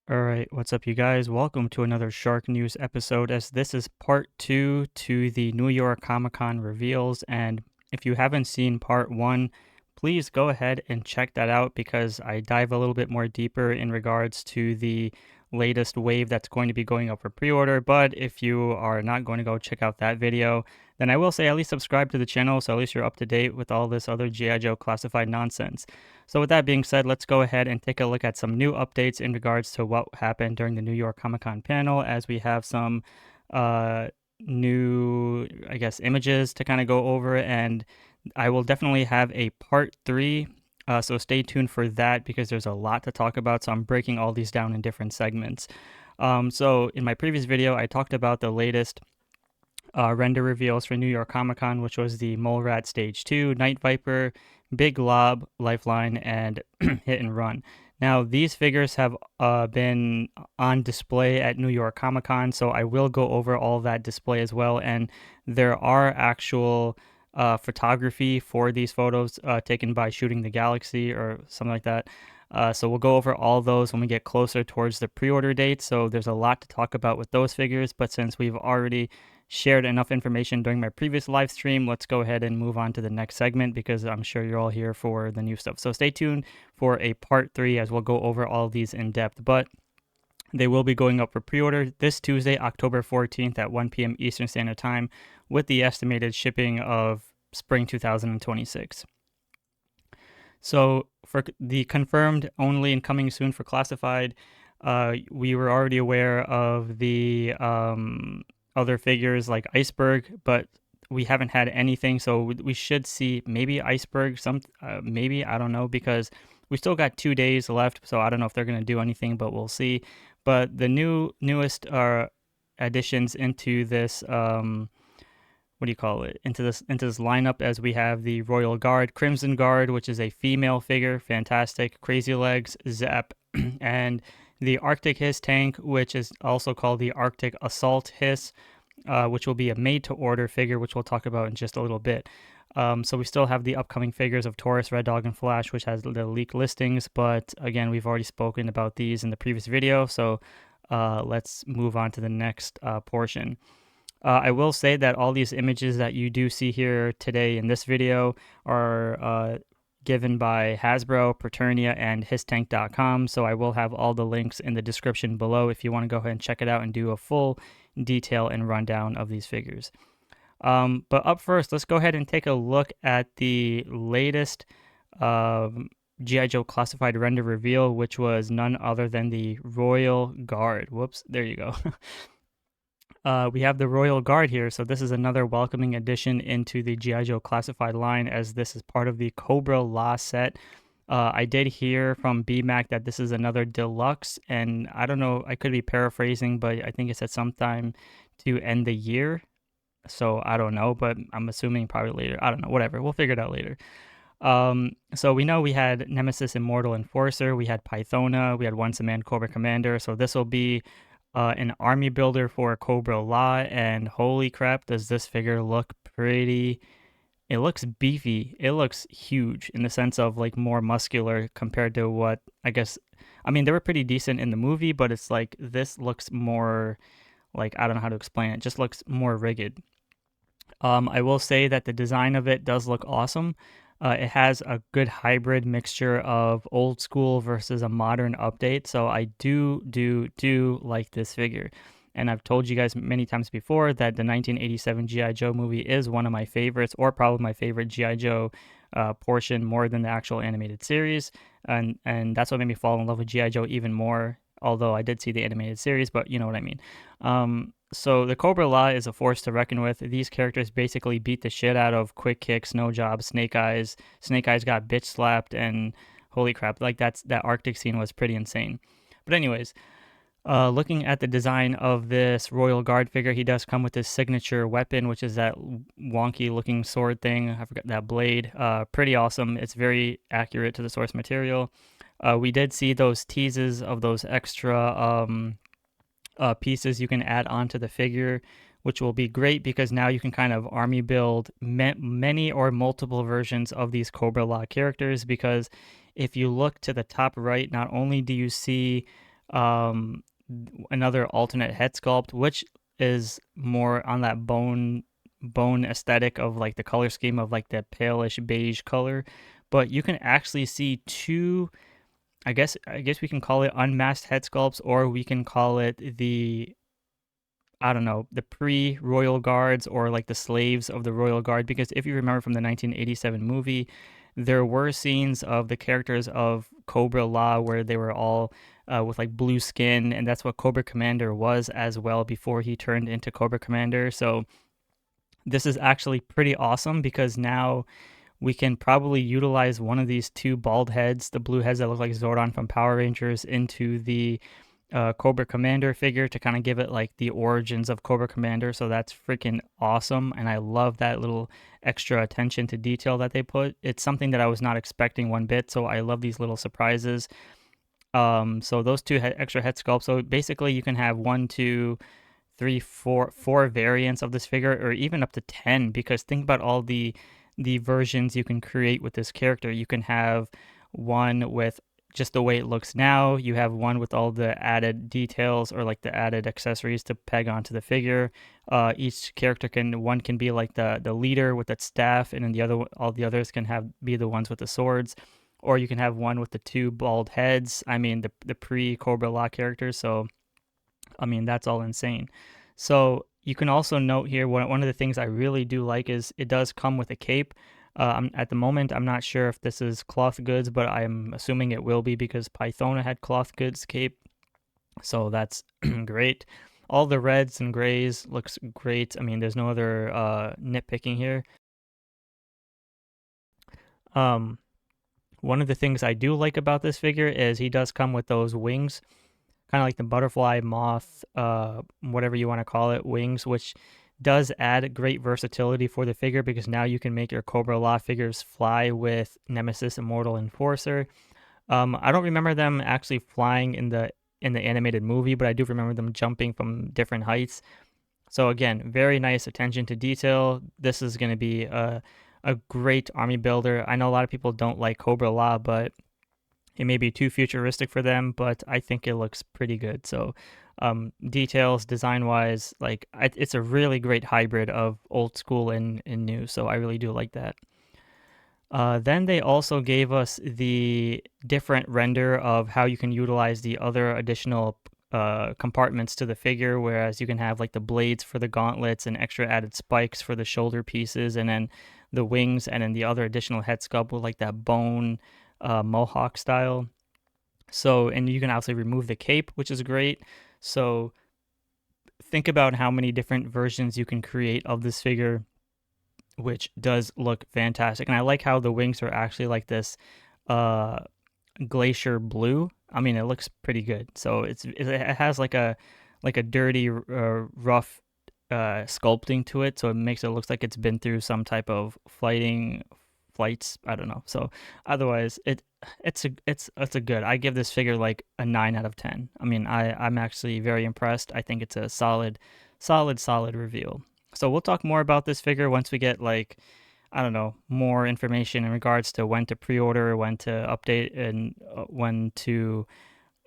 Alright, what's up, you guys? Welcome to another Shark News episode, as this is part 2 to the New York Comic Con reveals. And if you haven't seen part 1, please go ahead and check that out because I dive a little bit more deeper in regards to the latest wave that's going to be going up for pre-order. But if you are not going to go check out that video, then I will say at least subscribe to the channel so at least you're up to date with all this other G.I. Joe classified nonsense. So with that being said, let's go ahead and take a look at some new updates in regards to what happened during the New York Comic Con panel, as we have some new, I guess, images to kind of go over, and I will definitely have a part 3, so stay tuned for that because there's a lot to talk about, so I'm breaking all these down in different segments. So in my previous video, I talked about the latest render reveals for New York Comic Con, which was the Mole Rat Stage 2, Night Viper, Big Lob, Lifeline, and Hit and Run. Now, these figures have been on display at New York Comic Con, so I will go over all that display as well. And there are actual photography for these photos taken by Shooting the Galaxy or something like that. So we'll go over all those when we get closer towards the pre-order date. So there's a lot to talk about with those figures, but since we've already shared enough information during my previous live stream, let's go ahead and move on to the next segment because I'm sure you're all here for the new stuff. So stay tuned for a part 3 as we'll go over all of these in depth, but they will be going up for pre-order this Tuesday, October 14th at 1 p.m. Eastern Standard Time, with the estimated shipping of spring 2026. So for the confirmed only and coming soon for classified, we were already aware of the other figures like Iceberg, but we haven't had anything, so we should see maybe Iceberg, maybe, I don't know, because we still got 2 days left, so I don't know if they're going to do anything, but we'll see. But the newest additions into this what do you call it, into this lineup, as we have the Royal Guard, Crimson Guard, which is a female figure, fantastic, Crazy Legs, Zap, and the Arctic Hisstank, which is also called the Arctic ASSUALT HISS, which will be a made-to-order figure, which we'll talk about in just a little bit. So we still have the upcoming figures of Taurus, Red Dog, and Flash, which has the leaked listings, but again, we've already spoken about these in the previous video, so let's move on to the next portion. I will say that all these images that you do see here today in this video are given by Hasbro, Preternia, and Hisstank.com, so I will have all the links in the description below if you want to go ahead and check it out and do a full detail and rundown of these figures. But up first, let's go ahead and take a look at the latest G.I. Joe Classified render reveal, which was none other than the Royal Guard. Whoops, there you go. We have the Royal Guard here, so this is another welcoming addition into the G.I. Joe Classified line, as this is part of the Cobra La set. I did hear from BMAC that this is another deluxe, and I don't know, I could be paraphrasing, but I think it said sometime to end the year, so I don't know, but I'm assuming probably later. I don't know, whatever, we'll figure it out later. So we know we had Nemesis Immortal Enforcer, we had Pythona, we had Once a Man Cobra Commander, so this will be an army builder for Cobra La, and holy crap, does this figure look pretty. It looks beefy. It looks huge in the sense of like more muscular compared to what, I guess, I mean, they were pretty decent in the movie, but it's like this looks more like, I don't know how to explain it, just looks more rigid. I will say that the design of it does look awesome. It has a good hybrid mixture of old school versus a modern update, so I do like this figure. And I've told you guys many times before that the 1987 G.I. Joe movie is one of my favorites, or probably my favorite G.I. Joe portion, more than the actual animated series. And that's what made me fall in love with G.I. Joe even more, although I did see the animated series, but you know what I mean. So the Cobra La is a force to reckon with. These characters basically beat the shit out of Quick Kick, Snow Job, Snake Eyes. Snake Eyes got bitch slapped, and holy crap, like that Arctic scene was pretty insane. But anyways, looking at the design of this Royal Guard figure, he does come with his signature weapon, which is that wonky looking sword thing. I forgot that blade. Pretty awesome. It's very accurate to the source material. We did see those teases of those extra pieces you can add onto the figure, which will be great because now you can kind of army build many or multiple versions of these Cobra La characters, because if you look to the top right, not only do you see Um, Another alternate head sculpt, which is more on that bone aesthetic of like the color scheme of like that palish beige color. But you can actually see two, I guess we can call it unmasked head sculpts, or we can call it the, I don't know, the pre-royal guards or like the slaves of the royal guard. Because if you remember from the 1987 movie, there were scenes of the characters of Cobra Law where they were all with like blue skin, and that's what Cobra Commander was as well before he turned into Cobra Commander. So this is actually pretty awesome because now we can probably utilize one of these two bald heads, the blue heads that look like Zordon from Power Rangers, into the Cobra Commander figure to kind of give it like the origins of Cobra Commander. So that's freaking awesome. And I love that little extra attention to detail that they put. It's something that I was not expecting one bit. So I love these little surprises. So those two extra head sculpts. So basically you can have one, two, three, four variants of this figure, or even up to 10, because think about all the versions you can create with this character. You can have one with just the way it looks now. You have one with all the added details or like the added accessories to peg onto the figure. Each character one can be like the leader with that staff, and then all the others can be the ones with the swords. Or you can have one with the two bald heads. I mean, the pre Cobra Law characters. So I mean, that's all insane. So you can also note here, one of the things I really do like is it does come with a cape. At the moment, I'm not sure if this is cloth goods, but I'm assuming it will be because Pythona had cloth goods cape. So that's great. All the reds and grays looks great. I mean, there's no other nitpicking here. Um, One of the things I do like about this figure is he does come with those wings, kind of like the butterfly, moth, whatever you want to call it, wings, which does add great versatility for the figure because now you can make your Cobra Law figures fly with Nemesis, Immortal Enforcer. I don't remember them actually flying in the animated movie, but I do remember them jumping from different heights. So again, very nice attention to detail. This is going to be a great army builder. I know a lot of people don't like Cobra Law, but it may be too futuristic for them, but I think it looks pretty good. So details, design-wise, like it's a really great hybrid of old school and new. So I really do like that. Then they also gave us the different render of how you can utilize the other additional compartments to the figure, whereas you can have like the blades for the gauntlets and extra added spikes for the shoulder pieces, and then the wings, and then the other additional head sculpt with like that bone mohawk style. So, and you can also remove the cape, which is great. So think about how many different versions you can create of this figure, which does look fantastic. And I like how the wings are actually like this glacier blue. I mean, it looks pretty good. So it has like a dirty, rough sculpting to it, so it makes it look like it's been through some type of flights. I don't know. So otherwise, it's a good. I give this figure like a 9 out of 10. I mean, I'm actually very impressed. I think it's a solid reveal. So we'll talk more about this figure once we get like, I don't know, more information in regards to when to pre-order, when to update, and when to,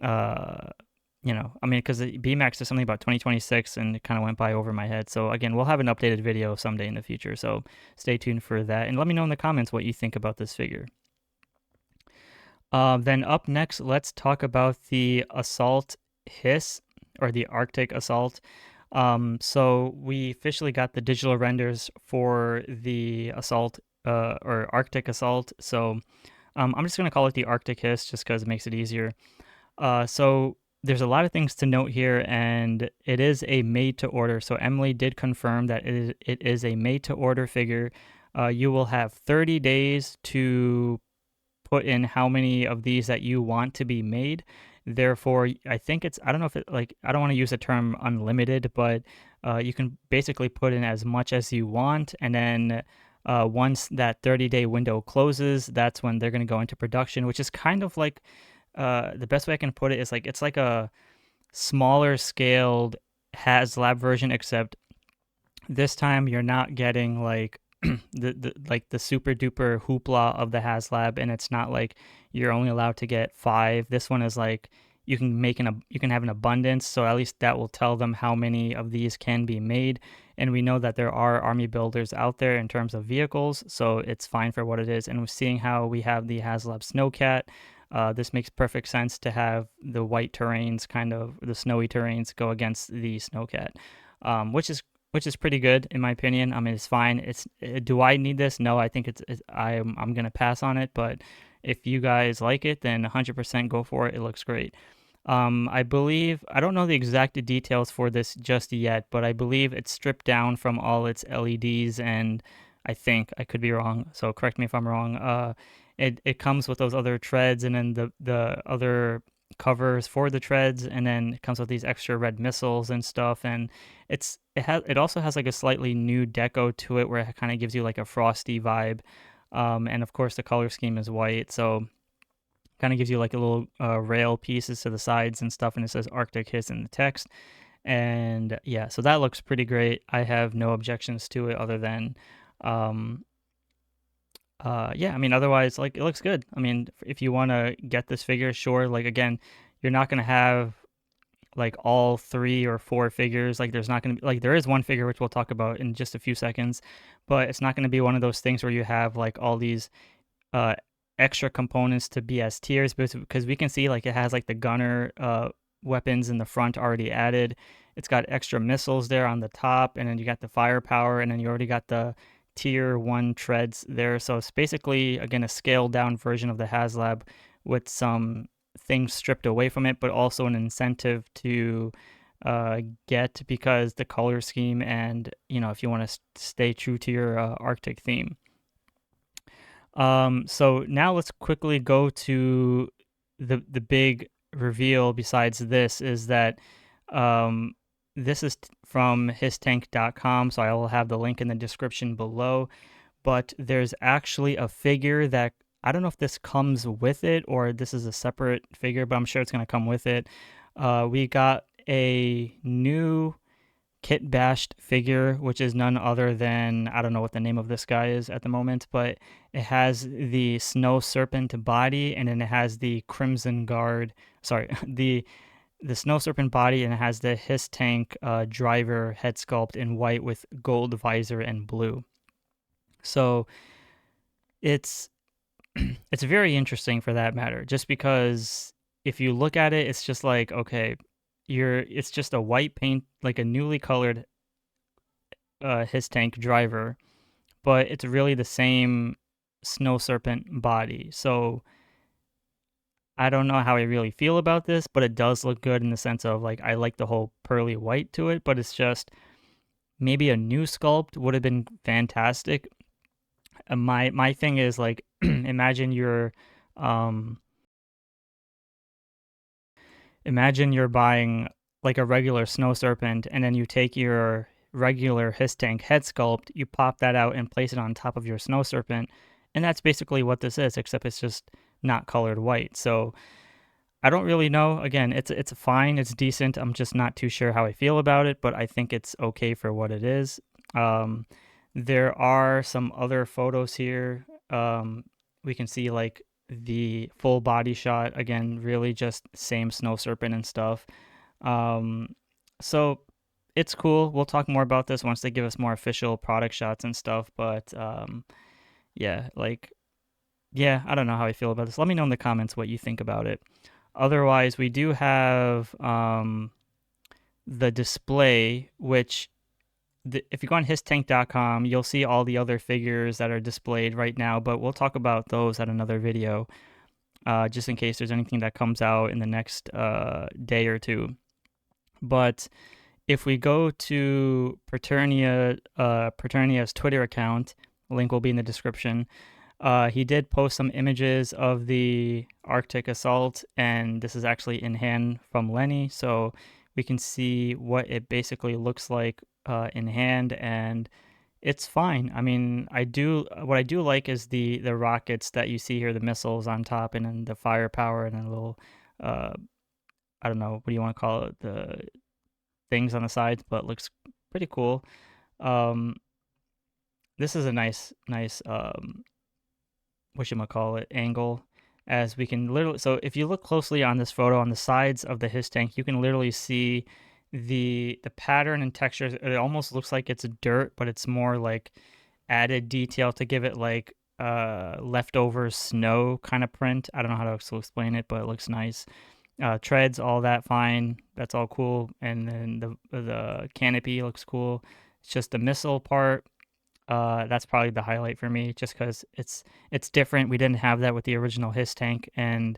I mean, because BMAX is something about 2026 and it kind of went by over my head. So again, we'll have an updated video someday in the future. So stay tuned for that. And let me know in the comments what you think about this figure. Then up next, let's talk about the Assault HISS, or the Arctic Assault. So we officially got the digital renders for the Assault, or Arctic Assault. So I'm just going to call it the Arctic HISS just because it makes it easier. So there's a lot of things to note here, and it is a made to order. So Emily did confirm that it is a made to order figure. You will have 30 days to put in how many of these that you want to be made. Therefore, I think I don't know if it, like, I don't want to use the term unlimited, but you can basically put in as much as you want. And then once that 30-day window closes, that's when they're going to go into production, which is kind of like, the best way I can put it is like, it's like a smaller scaled Haslab version, except this time you're not getting like the super duper hoopla of the Haslab, and it's not like you're only allowed to get 5. This one is like you can have an abundance, so at least that will tell them how many of these can be made. And we know that there are army builders out there in terms of vehicles, so it's fine for what it is. And we're seeing how we have the Haslab Snowcat. This makes perfect sense to have the white terrains, kind of the snowy terrains, go against the Snowcat, which is pretty good in my opinion. I mean, it's fine. Do I need this? No, I think I'm gonna pass on it. But if you guys like it, then 100% go for it. It looks great. I believe, I don't know the exact details for this just yet, but I believe it's stripped down from all its LEDs, and I think, I could be wrong, so correct me if I'm wrong. It comes with those other treads, and then the other covers for the treads, and then it comes with these extra red missiles and stuff, and it also has like a slightly new deco to it where it kind of gives you like a frosty vibe, and of course the color scheme is white, so kind of gives you like a little rail pieces to the sides and stuff, and it says Arctic HISS in the text. And yeah, so that looks pretty great. I have no objections to it other than yeah, I mean, otherwise, like, it looks good. I mean, if you want to get this figure, sure. Like, again, you're not going to have like all 3 or 4 figures. Like, there's not going to be, like, there is one figure which we'll talk about in just a few seconds, but it's not going to be one of those things where you have like all these uh extra components to be as tiers, because we can see like it has like the gunner weapons in the front already added. It's got extra missiles there on the top, and then you got the firepower, and then you already got the tier 1 treads there. So it's basically, again, a scaled down version of the Haslab with some things stripped away from it, but also an incentive to get, because the color scheme, and if you want to stay true to your Arctic theme. So now let's quickly go to the big reveal. Besides this, is that this is from Hisstank.com, so I will have the link in the description below. But there's actually a figure that, I don't know if this comes with it or this is a separate figure, but I'm sure it's going to come with it. We got a new kitbashed figure, which is none other than, I don't know what the name of this guy is at the moment, but it has the Snow Serpent body, and then it has the Crimson Guard, sorry, the Snow Serpent body, and it has the Hisstank driver head sculpt in white with gold visor and blue. So it's it's very interesting for that matter, just because if you look at it, it's just like, okay, it's just a white paint, like a newly colored Hisstank driver, but it's really the same Snow Serpent body. So I don't know how I really feel about this, but it does look good in the sense of, like, I like the whole pearly white to it, but it's just, maybe a new sculpt would have been fantastic. My thing is, like, imagine you're buying like a regular Snow Serpent, and then you take your regular Hisstank head sculpt, you pop that out and place it on top of your Snow Serpent, and that's basically what this is, except it's just not colored white. So I don't really know. Again, it's fine, it's decent. I'm just not too sure how I feel about it, but I think it's okay for what it is. There are some other photos here. We can see like the full body shot, again, really just same Snow Serpent and stuff. So it's cool. We'll talk more about this once they give us more official product shots and stuff, but yeah, like, yeah, I don't know how I feel about this. Let me know in the comments what you think about it. Otherwise, we do have the display, which if you go on hisstank.com, you'll see all the other figures that are displayed right now, but we'll talk about those at another video, just in case there's anything that comes out in the next day or two. But if we go to Paternia's Twitter account, link will be in the description. He did post some images of the Arctic Assault, and this is actually in hand from Lenny, so we can see what it basically looks like in hand, and it's fine. I mean, what I do like is the rockets that you see here, the missiles on top, and then the firepower, and then a little I don't know, what do you want to call it, the things on the sides, but looks pretty cool. This is a nice whatchamacallit, angle. as we can literally, so if you look closely on this photo on the sides of the Hisstank, you can literally see the pattern and textures. It almost looks like it's dirt, but it's more like added detail to give it like leftover snow kind of print. I don't know how to explain it, but it looks nice. Treads, all that fine. That's all cool. And then the canopy looks cool. It's just the missile part. That's probably the highlight for me, just because it's different. We didn't have that with the original Hisstank, and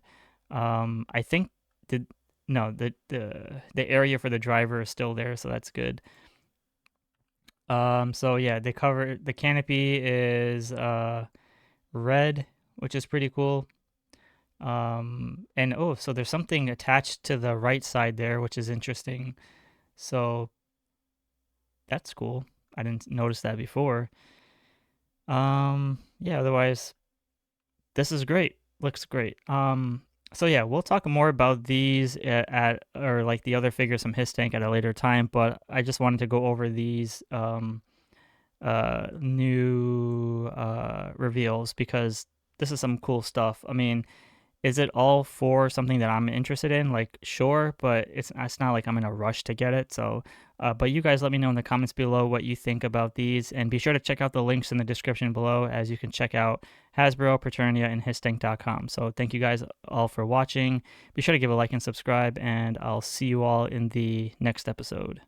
I think the no the area for the driver is still there, so that's good. So yeah, the canopy is red, which is pretty cool. And oh, so there's something attached to the right side there, which is interesting. So that's cool. I didn't notice that before. Yeah, otherwise, this is great. Looks great. So yeah, we'll talk more about these or like the other figures from Hisstank at a later time, but I just wanted to go over these new reveals because this is some cool stuff. I mean, is it all for something that I'm interested in? Like, sure, but it's not like I'm in a rush to get it. So, but you guys let me know in the comments below what you think about these, and be sure to check out the links in the description below, as you can check out Hasbro, Paternia, and Hisstank.com. So thank you guys all for watching. Be sure to give a like and subscribe, and I'll see you all in the next episode.